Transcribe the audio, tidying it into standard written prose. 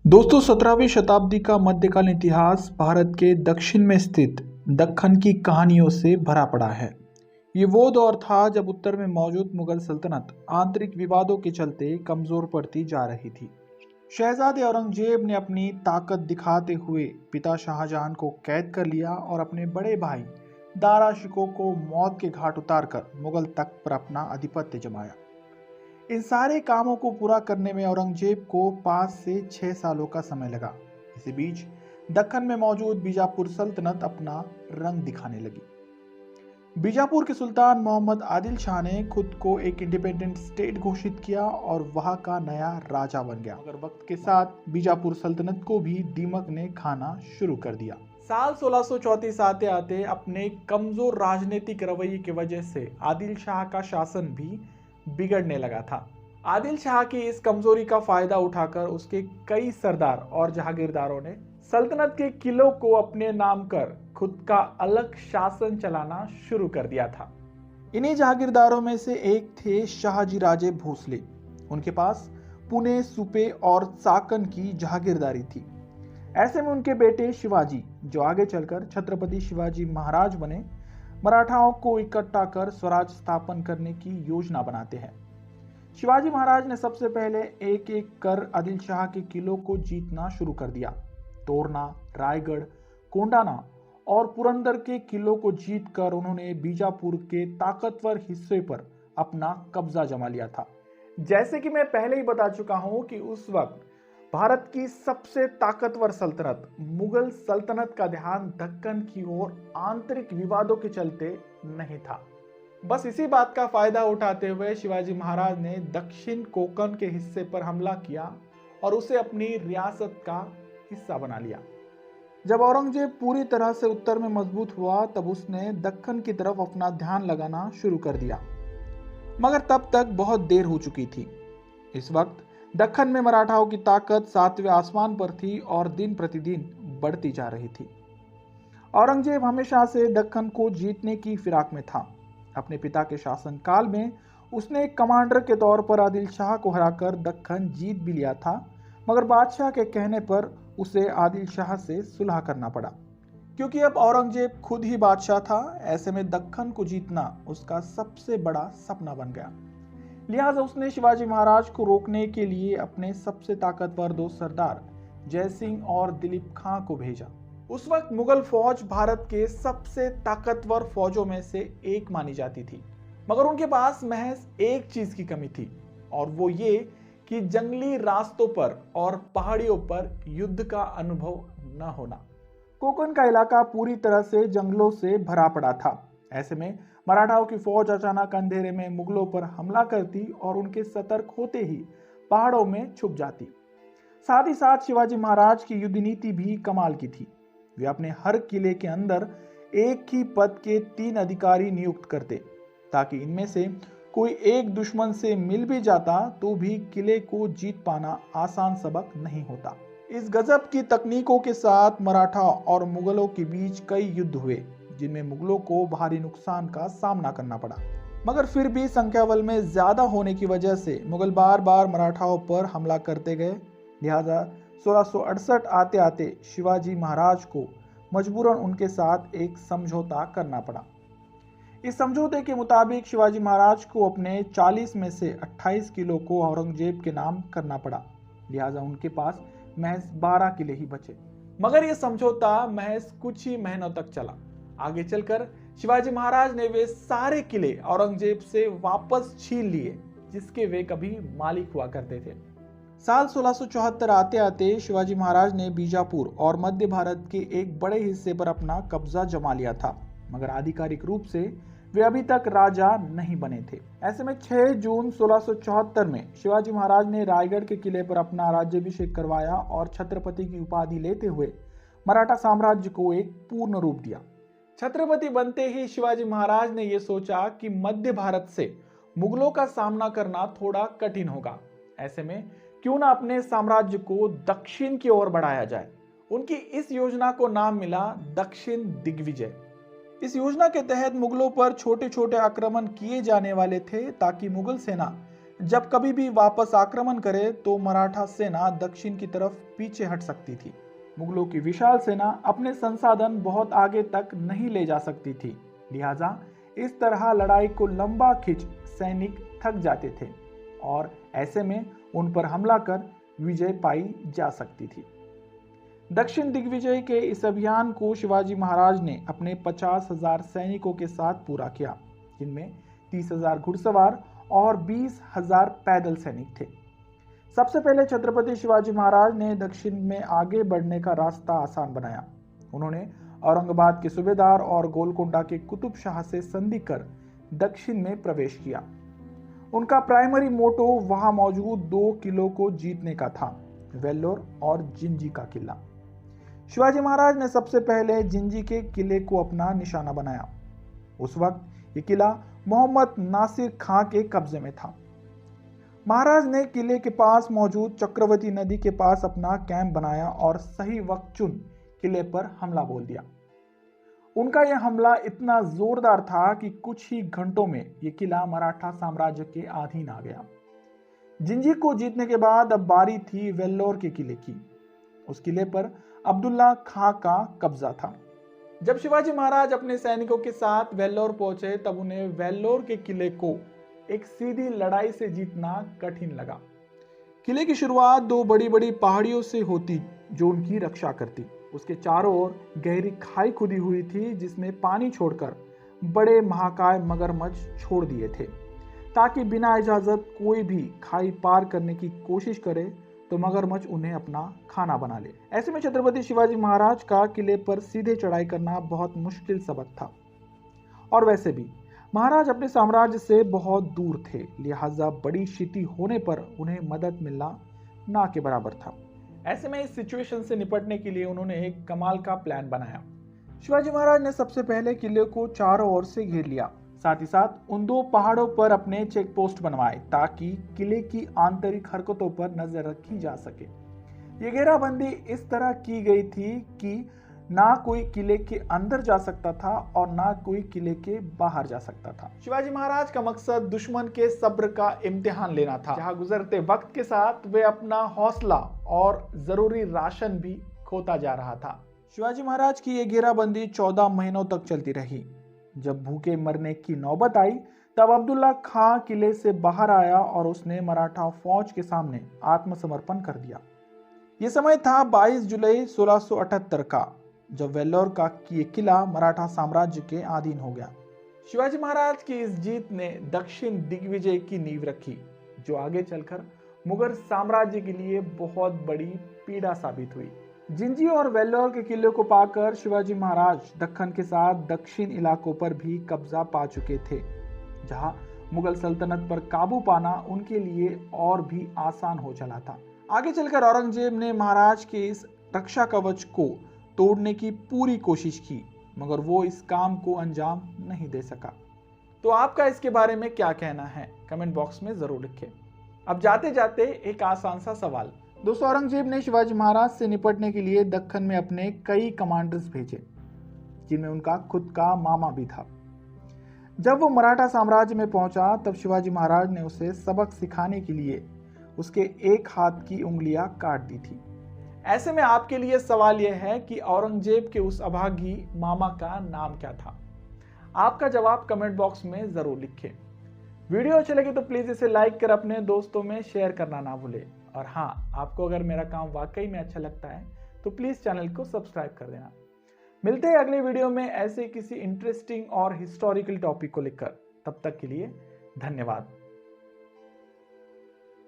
दोस्तों 17वीं शताब्दी का मध्यकालीन इतिहास भारत के दक्षिण में स्थित दक्कन की कहानियों से भरा पड़ा है। ये वो दौर था जब उत्तर में मौजूद मुगल सल्तनत आंतरिक विवादों के चलते कमजोर पड़ती जा रही थी। शहजादे औरंगजेब ने अपनी ताकत दिखाते हुए पिता शाहजहां को कैद कर लिया और अपने बड़े भाई दारा शिकोह को मौत के घाट उतारकर मुगल तख्त पर अपना आधिपत्य जमाया। इन सारे कामों को पूरा करने में औरंगजेब को 5 से 6 सालों का समय लगा। इसी बीच दक्कन में मौजूद बीजापुर सल्तनत अपना रंग दिखाने लगी। बीजापुर के सुल्तान मोहम्मद आदिल शाह ने खुद को एक इंडिपेंडेंट स्टेट घोषित किया और वहां का नया राजा बन गया। मगर वक्त के साथ बीजापुर सल्तनत को भी दीमक ने खाना शुरू कर दिया। साल 1634 आते आते अपने कमजोर राजनीतिक रवैये की वजह से आदिल शाह का शासन भी बिगड़ने लगा था। आदिल शाह की इस कमजोरी का फायदा उठाकर उसके कई सरदार और जहागीरदारों ने सल्तनत के किलों को अपने नाम कर खुद का अलग शासन चलाना शुरू कर दिया था। इन्हीं जहागीरदारों में से एक थे शाहजी राजे भोसले। उनके पास पुणे, सुपे और साकन की जहागीरदारी थी। ऐसे में उनके बेटे शिवाजी, जो आगे चलकर छत्रपति शिवाजी महाराज बने, मराठाओं को इकट्ठा कर स्वराज स्थापन करने की योजना बनाते हैं। शिवाजी महाराज ने सबसे पहले एक एक कर आदिल शाह के किलों को जीतना शुरू कर दिया। तोरना, रायगढ़, कोंडाना और पुरंदर के किलों को जीतकर उन्होंने बीजापुर के ताकतवर हिस्से पर अपना कब्जा जमा लिया था। जैसे कि मैं पहले ही बता चुका हूं कि उस वक्त भारत की सबसे ताकतवर सल्तनत मुगल सल्तनत का ध्यान दक्कन की ओर आंतरिक विवादों के चलते नहीं था। बस इसी बात का फायदा उठाते हुए शिवाजी महाराज ने दक्षिण कोंकण के हिस्से पर हमला किया और उसे अपनी रियासत का हिस्सा बना लिया। जब औरंगजेब पूरी तरह से उत्तर में मजबूत हुआ, तब उसने दक्कन की तरफ अपना ध्यान लगाना शुरू कर दिया। मगर तब तक बहुत देर हो चुकी थी। इस वक्त दक्कन में मराठाओं की ताकत 7वें आसमान पर थी और दिन प्रतिदिन बढ़ती जा रही थी। औरंगजेब हमेशा से दक्कन को जीतने की फिराक में था। अपने पिता के शासनकाल में उसने एक कमांडर के तौर पर आदिल शाह को हराकर दक्कन जीत भी लिया था, मगर बादशाह के कहने पर उसे आदिल शाह से सुलह करना पड़ा। क्योंकि अब औरंगजेब खुद ही बादशाह था, ऐसे में दक्कन को जीतना उसका सबसे बड़ा सपना बन गया। लिहाजा उसने शिवाजी महाराज को रोकने के लिए अपने सबसे ताकतवर 2 सरदार जय सिंह और दिलीप खां को भेजा। उस वक्त मुगल फौज भारत के सबसे ताकतवर फौजों में से एक मानी जाती थी, मगर उनके पास महज एक चीज की कमी थी, और वो ये कि जंगली रास्तों पर और पहाड़ियों पर युद्ध का अनुभव न होना। कोंकण का इलाका पूरी तरह से जंगलों से भरा पड़ा था। ऐसे में मराठाओं की फौज अचानक अंधेरे में मुगलों पर हमला करती और उनके सतर्क होते ही पहाड़ों में छुप जाती। साथ ही साथ शिवाजी महाराज की युद्ध नीति भी कमाल की थी। वे अपने हर किले के अंदर एक ही पद के 3 अधिकारी नियुक्त करते, ताकि इनमें से कोई एक दुश्मन से मिल भी जाता तो भी किले को जीत पाना आसान सबक नहीं होता। इस गजब की तकनीकों के साथ मराठा और मुगलों के बीच कई युद्ध हुए, जिनमें मुगलों को भारी नुकसान का सामना करना पड़ा। मगर फिर भी संख्या बल में ज्यादा होने की वजह से मुगल बार बार मराठाओं पर हमला करते गए। लिहाजा 1668 आते आते शिवाजी महाराज को मजबूरन उनके साथ एक समझौता करना पड़ा। इस समझौते के मुताबिक शिवाजी महाराज को अपने 40 में से 28 किलो को औरंगजेब के नाम करना पड़ा। लिहाजा उनके पास महज 12 किले ही बचे। मगर यह समझौता महज कुछ ही महीनों तक चला। आगे चलकर शिवाजी महाराज ने वे सारे किले औरंगजेब से वापस छीन लिए जिसके वे कभी मालिक हुआ करते थे। साल 1674 आते आते शिवाजी महाराज ने बीजापुर और मध्य भारत के एक बड़े हिस्से पर अपना कब्जा जमा लिया था, मगर आधिकारिक रूप से वे अभी तक राजा नहीं बने थे। ऐसे में 6 जून 1674 में शिवाजी महाराज ने रायगढ़ के किले पर अपना राज्याभिषेक करवाया और छत्रपति की उपाधि लेते हुए मराठा साम्राज्य को एक पूर्ण रूप दिया। छत्रपति बनते ही शिवाजी महाराज ने यह सोचा कि मध्य भारत से मुगलों का सामना करना थोड़ा कठिन होगा। ऐसे में क्यों ना अपने साम्राज्य को दक्षिण की ओर बढ़ाया जाए। उनकी इस योजना को नाम मिला दक्षिण दिग्विजय। इस योजना के तहत मुगलों पर छोटे छोटे आक्रमण किए जाने वाले थे, ताकि मुगल सेना जब कभी भी वापस आक्रमण करे तो मराठा सेना दक्षिण की तरफ पीछे हट सकती थी। मुगलों की विशाल सेना अपने संसाधन बहुत आगे तक नहीं ले जा सकती थी, लिहाजा इस तरह लड़ाई को लंबा खींच सैनिक थक जाते थे और ऐसे में उन पर हमला कर विजय पाई जा सकती थी। दक्षिण दिग्विजय के इस अभियान को शिवाजी महाराज ने अपने 50,000 सैनिकों के साथ पूरा किया, जिनमें 30,000 घुड़सवार और 20,000 पैदल सैनिक थे। सबसे पहले छत्रपति शिवाजी महाराज ने दक्षिण में आगे बढ़ने का रास्ता आसान बनाया। उन्होंने औरंगाबाद के सूबेदार और गोलकोंडा के कुतुब शाह से संधि कर दक्षिण में प्रवेश किया। उनका प्राइमरी मोटो वहां मौजूद 2 किलों को जीतने का था, वेल्लोर और जिंजी का किला। शिवाजी महाराज ने सबसे पहले जिंजी के किले को अपना निशाना बनाया। उस वक्त ये किला मोहम्मद नासिर खां के कब्जे में था। महाराज ने किले के पास मौजूद चक्रवती नदी के पास अपना कैंप बनाया और सही वक्त चुन किले पर हमला बोल दिया। उनका यह हमला इतना जोरदार था कि कुछ ही घंटों में यह किला मराठा साम्राज्य के अधीन आ गया। जिंजी को जीतने के बाद अब बारी थी वेल्लोर के किले की। उस किले पर अब्दुल्ला खां का कब्जा था। जब शिवाजी महाराज अपने सैनिकों के साथ वेल्लोर पहुंचे तब उन्हें वेल्लोर के किले को एक सीधी लड़ाई से जीतना कठिन लगा। किले की शुरुआत 2 बड़ी बड़ी पहाड़ियों से होती जो उनकी रक्षा करती। उसके चारों ओर गहरी खाई खुदी हुई थी जिसमें पानी छोड़कर बड़े महाकाय मगरमच्छ छोड़ दिए थे, ताकि बिना इजाजत कोई भी खाई पार करने की कोशिश करे तो मगरमच्छ उन्हें अपना खाना बना ले। ऐसे में छत्रपति शिवाजी महाराज का किले पर सीधे चढ़ाई करना बहुत मुश्किल सबक था और वैसे भी महाराज अपने साम्राज्य से बहुत दूर थे, लिहाजा बड़ी क्षति होने पर उन्हें मदद मिलना ना के बराबर था। ऐसे में इस सिचुएशन से निपटने के लिए उन्होंने एक कमाल का प्लान बनाया। शिवाजी महाराज ने सबसे पहले किले को चारों ओर से घेर लिया, साथ ही साथ उन 2 पहाड़ों पर अपने चेक पोस्ट बनवाए ताकि किले की आंतरिक हरकतों पर नजर रखी जा सके। ये घेराबंदी इस तरह की गई थी कि ना कोई किले के अंदर जा सकता था और ना कोई किले के बाहर जा सकता था। शिवाजी महाराज का मकसद दुश्मन के सब्र का इम्तिहान लेना था, जहां गुजरते वक्त के साथ वे अपना हौसला और जरूरी राशन भी खोता जा रहा था। शिवाजी महाराज की यह घेराबंदी 14 महीनों तक चलती रही। जब भूखे मरने की नौबत आई तब अब्दुल्ला खां किले से बाहर आया और उसने मराठा फौज के सामने आत्मसमर्पण कर दिया। यह समय था 22 जुलाई 1678 का, जब वेल्लोर का ये किला मराठा साम्राज्य के अधीन हो गया। शिवाजी महाराज की इस जीत ने दक्षिण दिग्विजय की नींव रखी, जो आगे चलकर मुगल साम्राज्य के लिए बहुत बड़ी पीड़ा साबित हुई। जिंजी और वेल्लोर के किले को पाकर शिवाजी महाराज दक्कन के साथ दक्षिण इलाकों पर भी कब्जा पा चुके थे, जहां मुगल सल्तनत पर काबू पाना उनके लिए और भी आसान हो चला था। आगे चलकर औरंगजेब ने महाराज के इस रक्षा कवच को तोड़ने की पूरी कोशिश की, मगर वो इस काम को अंजाम नहीं दे सका। तो आपका इसके बारे में क्या कहना है, कमेंट बॉक्स में जरूर लिखें। अब जाते जाते एक आसान सा सवाल। दोस्तों, औरंगजेब ने शिवाजी महाराज से निपटने के लिए दक्कन में अपने कई कमांडर्स भेजे, जिनमें उनका खुद का मामा भी था। जब वो मराठा साम्राज्य में पहुंचा तब शिवाजी महाराज ने उसे सबक सिखाने के लिए उसके एक हाथ की उंगलियां काट दी थी। ऐसे में आपके लिए सवाल यह है कि औरंगजेब के उस अभागी मामा का नाम क्या था? आपका जवाब कमेंट बॉक्स में जरूर लिखें। वीडियो अच्छे लगे तो प्लीज इसे लाइक कर अपने दोस्तों में शेयर करना ना भूलें। और हाँ, आपको अगर मेरा काम वाकई में अच्छा लगता है तो प्लीज चैनल को सब्सक्राइब कर देना। मिलते हैं अगले वीडियो में ऐसे किसी इंटरेस्टिंग और हिस्टोरिकल टॉपिक को लेकर। तब तक के लिए धन्यवाद।